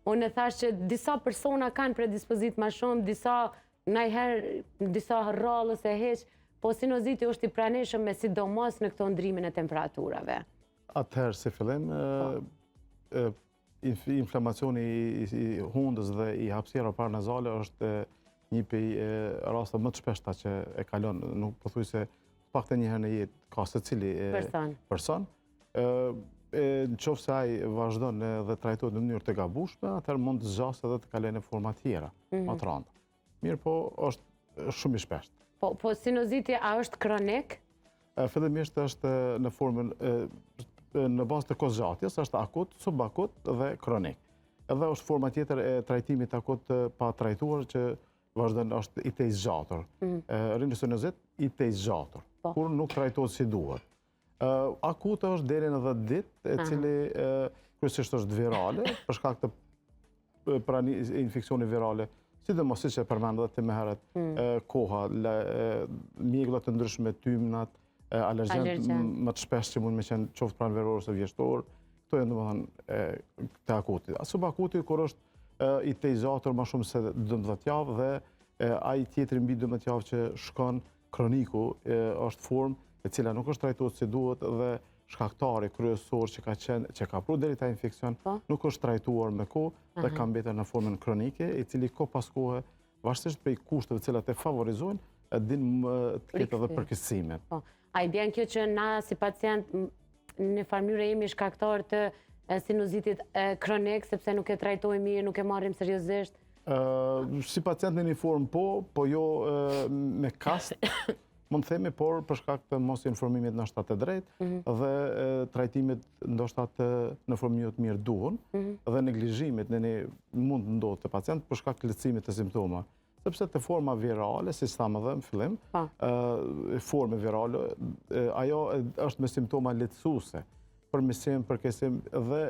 Unë e thash që disa persona kanë predispozit ma shumë, disa rrallës e heq, po sinoziti është i pranishëm me sidomos në këto ndrimin e temperaturave. Atëherë, si fillim, inflamacioni i hundës dhe i hapësira paranazale është një prej raste më të shpeshta që e kalon, nuk po thuj se pak të njëherë në jetë ka secili person. Në qoftë se ai vazhdon dhe trajtohet në mënyrë të gabueshme, atëherë mund të zgjasë edhe të kalojë në forma tjera, më të rënda. Mirë po, është shumë i shpeshtë. Po sinoziti a është kronik? Fillimisht është në formën në bazë të kozgjatjes, është akut, subakut dhe kronik. Edhe është forma tjetër e trajtimit akut pa trajtuar që vazhdon është i tejzgjatur. Rinosinozit i tejzgjatur, kur nuk trajtohet si duhet. Akut është deri në 10 ditë, e cili kryesisht është virale, për shkak të infeksioni virale, sidomos siç e përmendët të më herët, koha, mjegullat të ndryshme, tymnat, alergjenët më të shpesh që mund me qenë qoftë pranveror ose vjeshtor, këto janë domethënë të akutit. Subakuti kur është i tejzatur më shumë se 12 javë dhe ai tjetri mbi 12 javë që shkon kroniku është formë e cila nuk është trajtuar si duhet dhe shkaktari kryesor që ka pru deri ta infekcion nuk është trajtuar me kohë dhe ka mbetur në formën kronike, i cili kohë pas kohe, varsisht prej kushteve të cilat e favorizojnë, din të ketë edhe përkeqësime. A i bjen kjo që na si pacient në farë mënyrë jemi shkaktar të sinuzitit kronik, sepse nuk e trajtojmë mirë, nuk e marrim seriozisht? Si pacient në një formë po jo me kast, mund themi, por për shkak të mos informimit në shtatë të drejtë dhe trajtimit ndoshta në formë jo të mirë duhur dhe neglizhimit mund të ndodhë të pacient për shkak të lehtësimit të simptoma. Sepse të forma virale, si thamë edhe në fillim, forme virale, ajo është me simptoma lehtësuese, përmirësim, përkeqësim dhe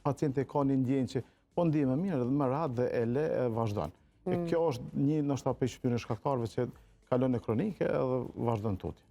pacienti ka një ndjenjë që po ndihem më mirë dhe më rahat dhe e le e vazhdon. Kjo është një ndoshta prej shkaktarëve që kalon në kronike edhe vazhdon tutje.